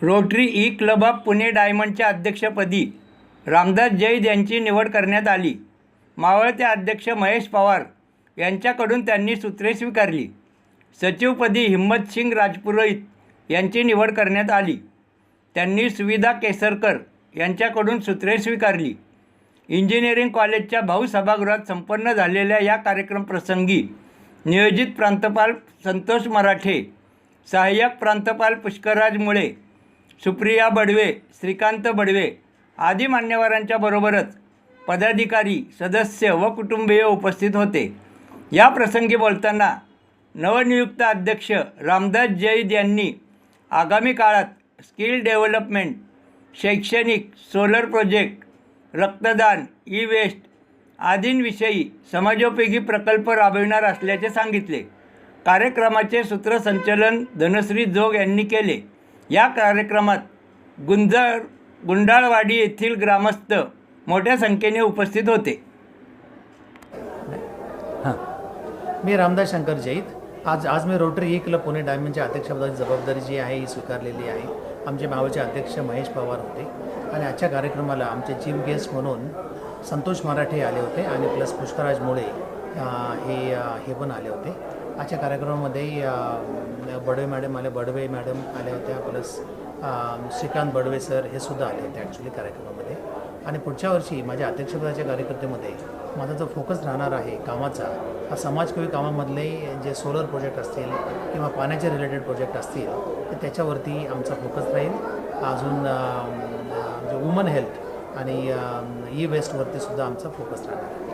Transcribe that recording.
Rotary E club of Pune डायमंडच्या अध्यक्षपदी रामदास जैद यांची निवड करण्यात आली. मावळते अध्यक्ष महेश पवार यांच्याकडून त्यांनी सूत्रे स्वीकारली. सचिवपदी हिम्मत सिंग राजपुरोहित यांची निवड करण्यात आली. त्यांनी सुविधा केसरकर यांच्याकडून सूत्रे स्वीकारली. इंजिनिअरिंग कॉलेजच्या भाऊसभागृहात संपन्न झालेल्या या कार्यक्रमप्रसंगी नियोजित प्रांतपाल संतोष मराठे, सहाय्यक प्रांतपाल पुष्करराज मुळे, सुप्रिया बडवे, श्रीकांत बडवे आदी मान्यवरांच्या बरोबरच पदाधिकारी, सदस्य व कुटुंबीय उपस्थित होते. या प्रसंगी बोलताना नवनियुक्त अध्यक्ष रामदास जैद यांनी आगामी काळात स्किल डेव्हलपमेंट, शैक्षणिक, सोलर प्रोजेक्ट, रक्तदान, ई वेस्ट आदींविषयी समाजोपयोगी प्रकल्प राबविणार असल्याचे सांगितले. कार्यक्रमाचे सूत्रसंचालन धनश्री जोग यांनी केले. या कार्यक्रमात गुंडाळवाडी येथील ग्रामस्थ मोठ्या संख्येने उपस्थित होते. मी रामदास शंकर जैद. आज मी रोटरी ई क्लब पुणे डायमंडच्या अध्यक्षपदाची जबाबदारी जी आहे ही स्वीकारलेली आहे. आमचे मावळचे अध्यक्ष महेश पवार होते आणि आजच्या कार्यक्रमाला आमचे चीफ गेस्ट म्हणून संतोष मराठे आले होते आणि प्लस पुष्करराज मुळे हे पण आले होते. आजच्या कार्यक्रमामध्ये बडवे मॅडम आल्या होत्या, प्लस श्रीकांत बडवे सर हे सुद्धा आले होते ॲक्च्युली कार्यक्रमामध्ये. आणि पुढच्या वर्षी माझ्या अध्यक्षपदाच्या कार्यकर्तेमध्ये माझा जो फोकस राहणार आहे कामाचा, हा समाजसेवी कामामधले जे सोलर प्रोजेक्ट असतील किंवा पाण्याचे रिलेटेड प्रोजेक्ट असतील तर त्याच्यावरती आमचा फोकस राहील. अजून जे वुमन हेल्थ आणि ई वेस्टवरती सुद्धा आमचा फोकस राहणार आहे.